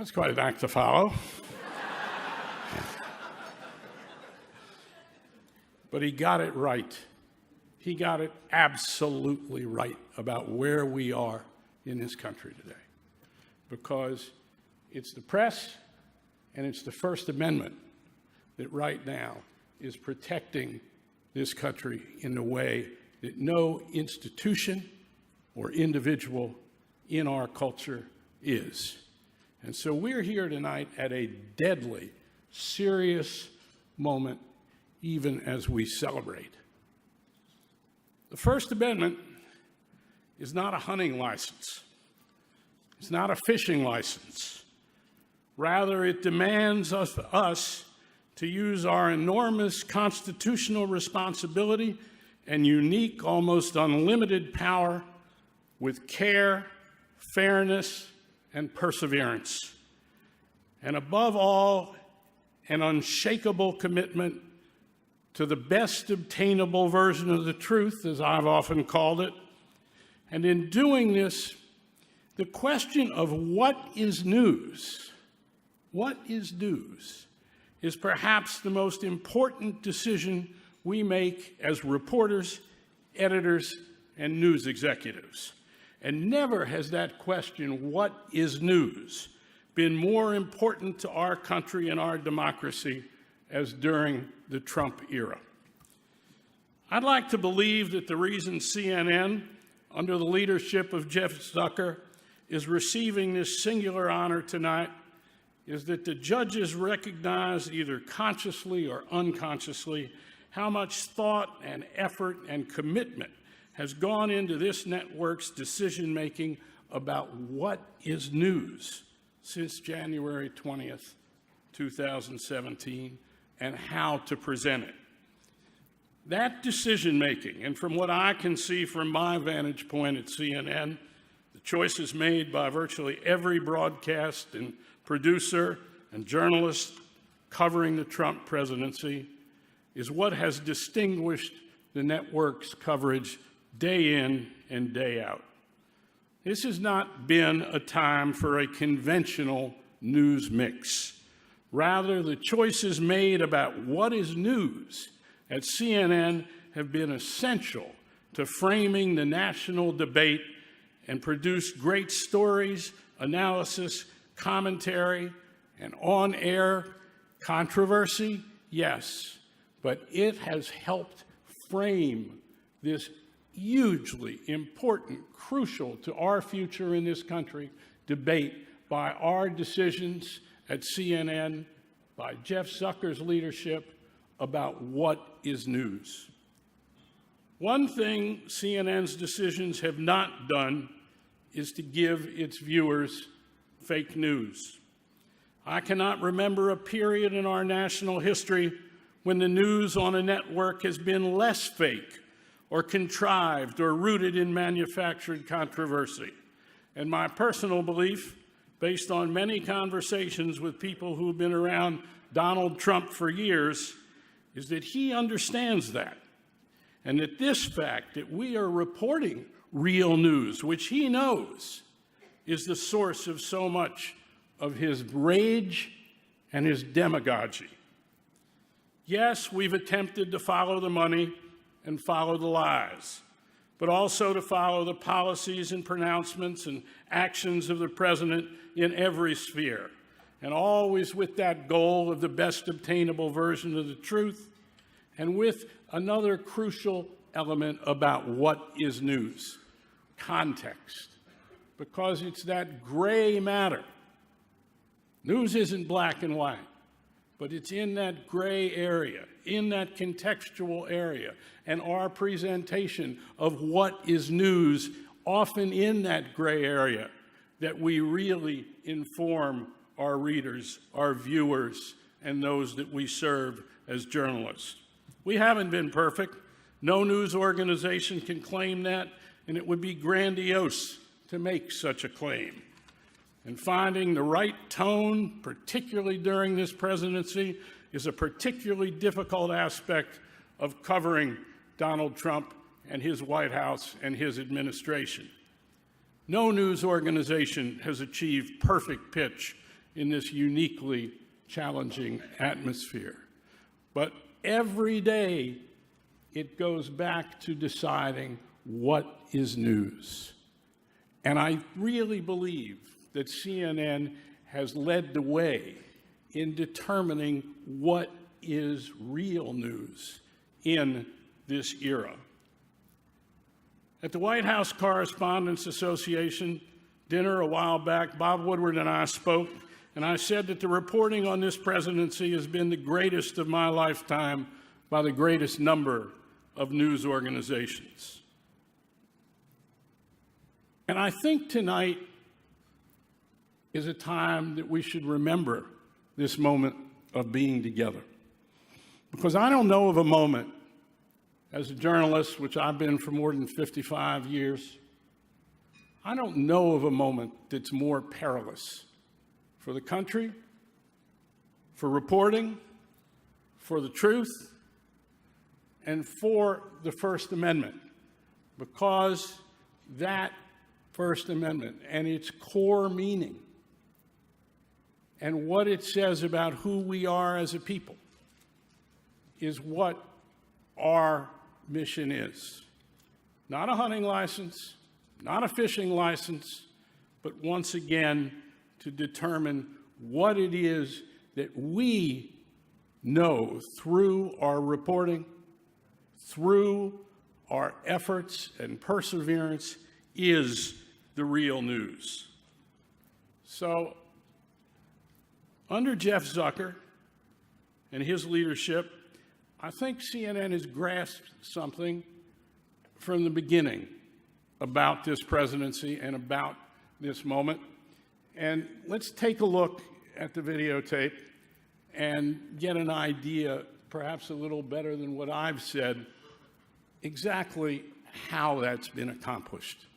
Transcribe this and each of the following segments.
That's quite an act to follow. But he got it right. He got it absolutely right about where we are in this country today. Because it's the press and it's the First Amendment that right now is protecting this country in a way that no institution or individual in our culture is. And so we're here tonight at a deadly, serious moment, even as we celebrate. The First Amendment is not a hunting license. It's not a fishing license. Rather, it demands of us to use our enormous constitutional responsibility and unique, almost unlimited power with care, fairness, and perseverance. And above all, an unshakable commitment to the best obtainable version of the truth, as I've often called it. And in doing this, the question of what is news, is perhaps the most important decision we make as reporters, editors, and news executives. And never has that question, what is news, been more important to our country and our democracy as during the Trump era. I'd like to believe that the reason CNN, under the leadership of Jeff Zucker, is receiving this singular honor tonight is that the judges recognize, either consciously or unconsciously, how much thought and effort and commitment has gone into this network's decision-making about what is news since January 20th, 2017, and how to present it. That decision-making, and from what I can see from my vantage point at CNN, the choices made by virtually every broadcast and producer and journalist covering the Trump presidency, is what has distinguished the network's coverage day in and day out. This has not been a time for a conventional news mix. Rather, the choices made about what is news at CNN have been essential to framing the national debate and produce great stories, analysis, commentary, and on-air controversy, yes, but it has helped frame this hugely important, crucial to our future in this country debate by our decisions at CNN, by Jeff Zucker's leadership, about what is news. One thing CNN's decisions have not done is to give its viewers fake news. I cannot remember a period in our national history when the news on a network has been less fake or contrived or rooted in manufactured controversy. And my personal belief, based on many conversations with people who've been around Donald Trump for years, is that he understands that. And that this fact that we are reporting real news, which he knows, is the source of so much of his rage and his demagogy. Yes, we've attempted to follow the money and follow the lies, but also to follow the policies and pronouncements and actions of the president in every sphere, and always with that goal of the best obtainable version of the truth, and with another crucial element about what is news: context, because it's that gray matter. News isn't black and white, but it's in that gray area, in that contextual area, and our presentation of what is news, often in that gray area, that we really inform our readers, our viewers, and those that we serve as journalists. We haven't been perfect. No news organization can claim that, and it would be grandiose to make such a claim. And finding the right tone, particularly during this presidency, is a particularly difficult aspect of covering Donald Trump and his White House and his administration. No news organization has achieved perfect pitch in this uniquely challenging atmosphere. But every day, it goes back to deciding what is news. And I really believe that CNN has led the way in determining what is real news in this era. At the White House Correspondents Association dinner a while back, Bob Woodward and I spoke, and I said that the reporting on this presidency has been the greatest of my lifetime by the greatest number of news organizations. And I think tonight is a time that we should remember this moment of being together. Because I don't know of a moment, as a journalist, which I've been for more than 55 years, I don't know of a moment that's more perilous for the country, for reporting, for the truth, and for the First Amendment, because that First Amendment and its core meaning and what it says about who we are as a people is what our mission is. Not a hunting license, not a fishing license, but once again, to determine what it is that we know through our reporting, through our efforts and perseverance, is the real news. So, under Jeff Zucker and his leadership, I think CNN has grasped something from the beginning about this presidency and about this moment. And let's take a look at the videotape and get an idea, perhaps a little better than what I've said, exactly how that's been accomplished.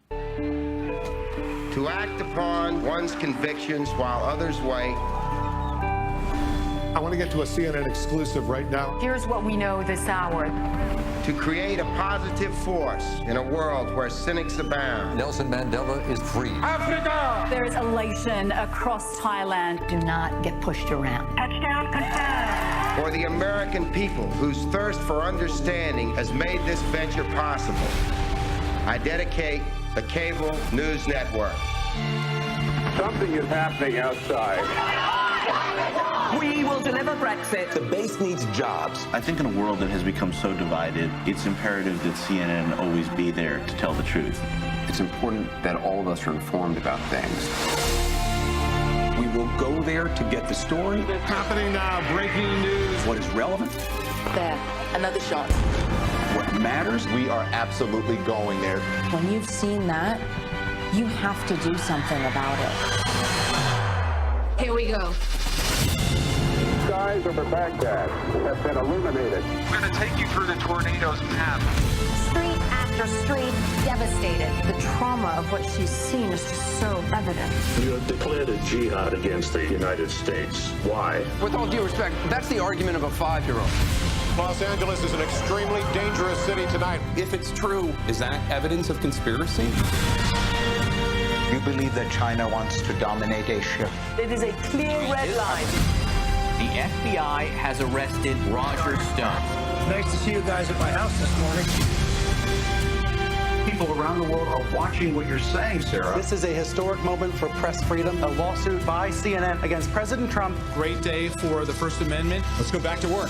To act upon one's convictions while others wait. I want to get to a CNN exclusive right now. Here's what we know this hour. To create a positive force in a world where cynics abound. Nelson Mandela is free. Africa! There is elation across Thailand. Do not get pushed around. Touchdown confirmed. For the American people whose thirst for understanding has made this venture possible, I dedicate the cable news network. Something is happening outside. We will deliver Brexit. The base needs jobs. I think in a world that has become so divided, it's imperative that CNN always be there to tell the truth. It's important that all of us are informed about things. We will go there to get the story. Happening now, breaking news. What is relevant? There, another shot. What matters? We are absolutely going there. When you've seen that, you have to do something about it. Here we go. Skies over Baghdad have been illuminated. We're going to take you through the tornado's path. Street after street, devastated. The trauma of what she's seen is just so evident. You have declared a jihad against the United States. Why? With all due respect, that's the argument of a 5-year-old. Los Angeles is an extremely dangerous city tonight. If it's true, is that evidence of conspiracy? You believe that China wants to dominate Asia? It is a clear red line. The FBI has arrested Roger Stone. Nice to see you guys at my house this morning. People around the world are watching what you're saying, Sarah. This is a historic moment for press freedom. A lawsuit by CNN against President Trump. Great day for the First Amendment. Let's go back to work.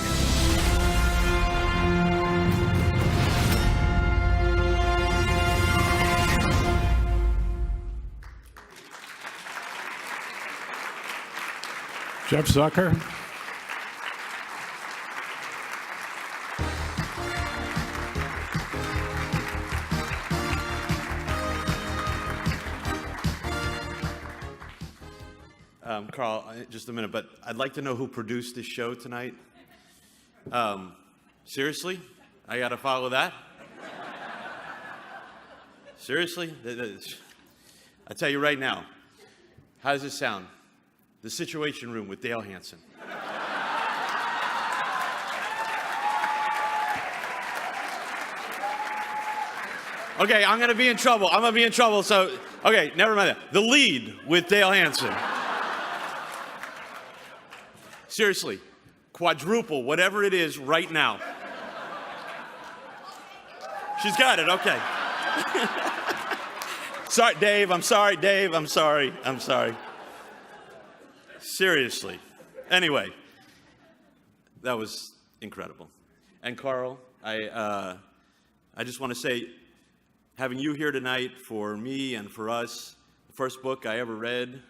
Jeff Zucker. Carl, just a minute, but I'd like to know who produced this show tonight. Seriously? I got to follow that? Seriously? I tell you right now, how does this sound? The Situation Room with Dale Hansen. Okay, I'm going to be in trouble. So, okay, never mind that. The Lead with Dale Hansen. Seriously, quadruple, whatever it is right now. She's got it, okay. Sorry, Dave, I'm sorry, Dave, I'm sorry. Seriously. Anyway, that was incredible. And Carl, I just want to say, having you here tonight for me and for us, the first book I ever read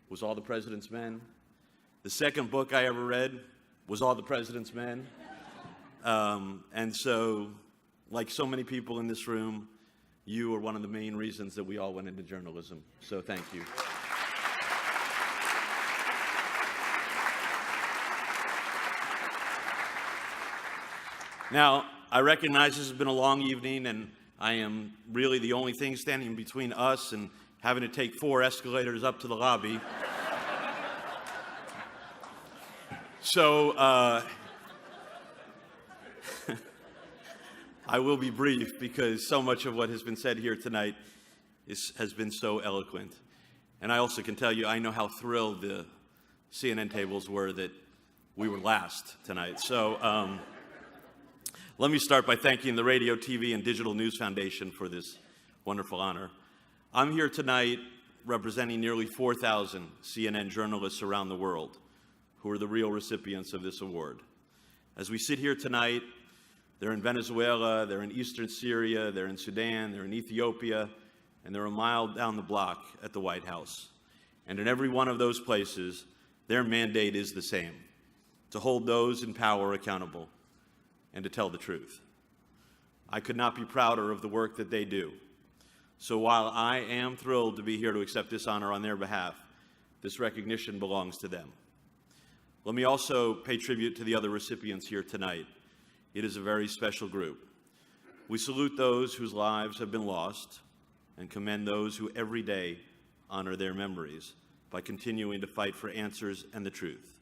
was All the President's Men. The second book I ever read was All the President's Men. And so, like so many people in this room, you are one of the main reasons that we all went into journalism. So thank you. Now, I recognize this has been a long evening, and I am really the only thing standing between us and having to take 4 escalators up to the lobby. So, I will be brief because so much of what has been said here tonight has been so eloquent. And I also can tell you, I know how thrilled the CNN tables were that we were last tonight. So let me start by thanking the Radio, TV, and Digital News Foundation for this wonderful honor. I'm here tonight representing nearly 4,000 CNN journalists around the world who are the real recipients of this award. As we sit here tonight, they're in Venezuela, they're in eastern Syria, they're in Sudan, they're in Ethiopia, and they're a mile down the block at the White House. And in every one of those places, their mandate is the same: to hold those in power accountable and to tell the truth. I could not be prouder of the work that they do. So while I am thrilled to be here to accept this honor on their behalf, this recognition belongs to them. Let me also pay tribute to the other recipients here tonight. It is a very special group. We salute those whose lives have been lost and commend those who every day honor their memories by continuing to fight for answers and the truth.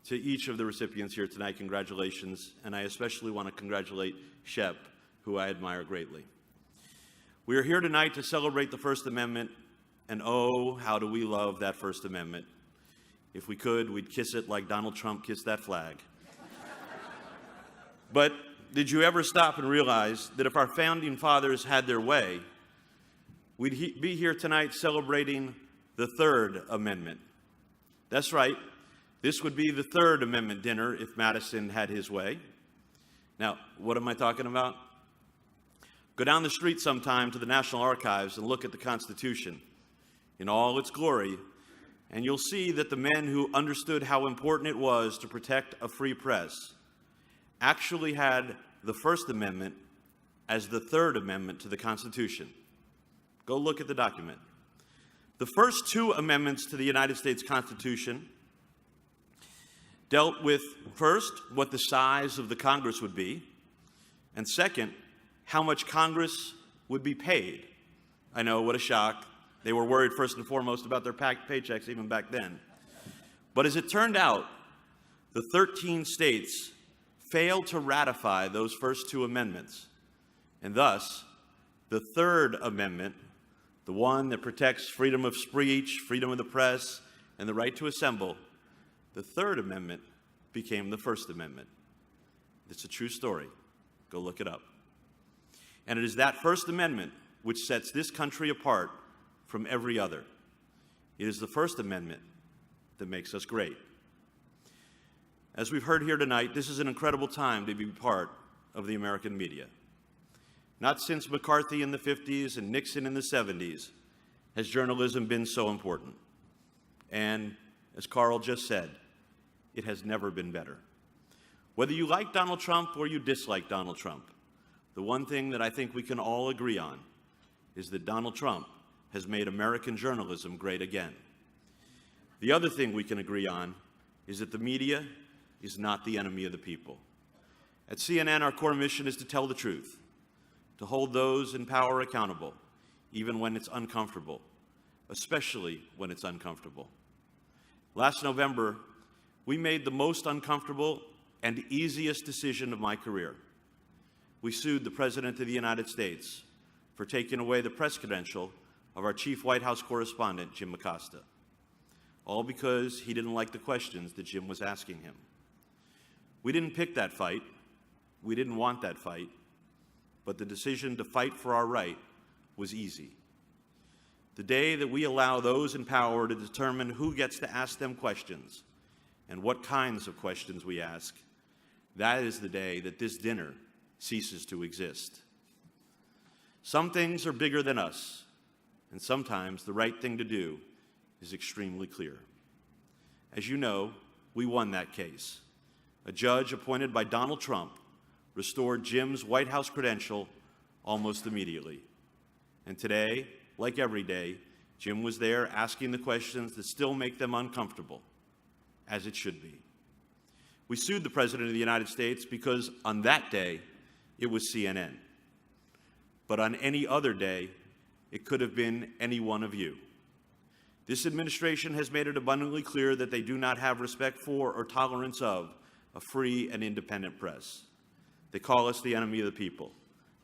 To each of the recipients here tonight, congratulations, and I especially want to congratulate Shep, who I admire greatly. We are here tonight to celebrate the First Amendment, and oh, how do we love that First Amendment. If we could, we'd kiss it like Donald Trump kissed that flag. But did you ever stop and realize that if our founding fathers had their way, we'd be here tonight celebrating the Third Amendment? That's right. This would be the Third Amendment dinner if Madison had his way. Now, what am I talking about? Go down the street sometime to the National Archives and look at the Constitution in all its glory, and you'll see that the men who understood how important it was to protect a free press actually had the First Amendment as the Third Amendment to the Constitution. Go look at the document. The first 2 amendments to the United States Constitution dealt with, first, what the size of the Congress would be, and second, how much Congress would be paid. I know, what a shock. They were worried first and foremost about their paychecks even back then. But as it turned out, the 13 states failed to ratify those first 2 amendments. And thus, the Third Amendment, the one that protects freedom of speech, freedom of the press, and the right to assemble, the Third Amendment became the First Amendment. It's a true story. Go look it up. And it is that First Amendment which sets this country apart from every other. It is the First Amendment that makes us great. As we've heard here tonight, this is an incredible time to be part of the American media. Not since McCarthy in the 50s and Nixon in the 70s has journalism been so important. And as Carl just said, it has never been better. Whether you like Donald Trump or you dislike Donald Trump, the one thing that I think we can all agree on is that Donald Trump has made American journalism great again. The other thing we can agree on is that the media is not the enemy of the people. At CNN, our core mission is to tell the truth, to hold those in power accountable, even when it's uncomfortable, especially when it's uncomfortable. Last November, we made the most uncomfortable and easiest decision of my career. We sued the President of the United States for taking away the press credential of our chief White House correspondent, Jim Acosta. all because he didn't like the questions that Jim was asking him. We didn't pick that fight. We didn't want that fight. But the decision to fight for our right was easy. The day that we allow those in power to determine who gets to ask them questions and what kinds of questions we ask, that is the day that this dinner ceases to exist. Some things are bigger than us, and sometimes the right thing to do is extremely clear. As you know, we won that case. A judge appointed by Donald Trump restored Jim's White House credential almost immediately. And today, like every day, Jim was there asking the questions that still make them uncomfortable, as it should be. We sued the President of the United States because on that day, it was CNN. But on any other day, it could have been any one of you. This administration has made it abundantly clear that they do not have respect for or tolerance of a free and independent press. They call us the enemy of the people.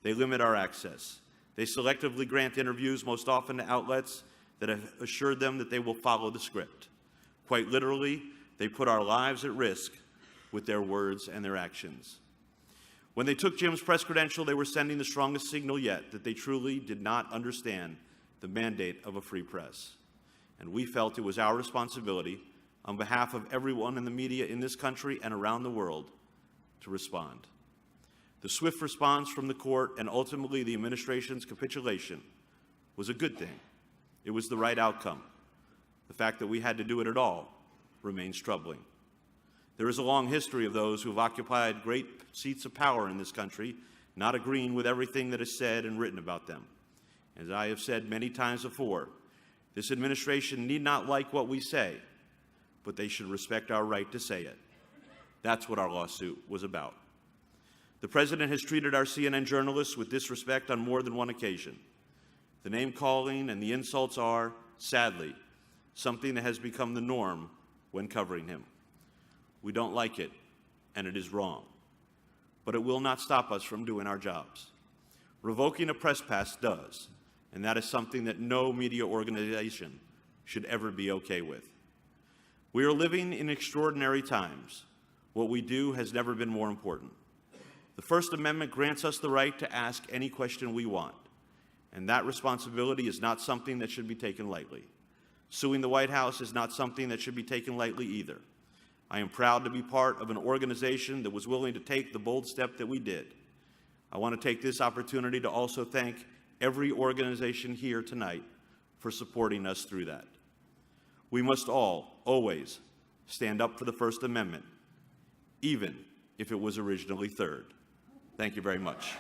They limit our access. They selectively grant interviews, most often to outlets that have assured them that they will follow the script. Quite literally, they put our lives at risk with their words and their actions. When they took Jim's press credential, they were sending the strongest signal yet that they truly did not understand the mandate of a free press. And we felt it was our responsibility, on behalf of everyone in the media in this country and around the world, to respond. The swift response from the court and ultimately the administration's capitulation was a good thing. It was the right outcome. The fact that we had to do it at all remains troubling. There is a long history of those who have occupied great seats of power in this country not agreeing with everything that is said and written about them. As I have said many times before, this administration need not like what we say, but they should respect our right to say it. That's what our lawsuit was about. The President has treated our CNN journalists with disrespect on more than one occasion. The name-calling and the insults are, sadly, something that has become the norm when covering him. We don't like it, and it is wrong. But it will not stop us from doing our jobs. Revoking a press pass does, and that is something that no media organization should ever be okay with. We are living in extraordinary times. What we do has never been more important. The First Amendment grants us the right to ask any question we want, and that responsibility is not something that should be taken lightly. Suing the White House is not something that should be taken lightly either. I am proud to be part of an organization that was willing to take the bold step that we did. I want to take this opportunity to also thank every organization here tonight for supporting us through that. We must all, always, stand up for the First Amendment, even if it was originally third. Thank you very much.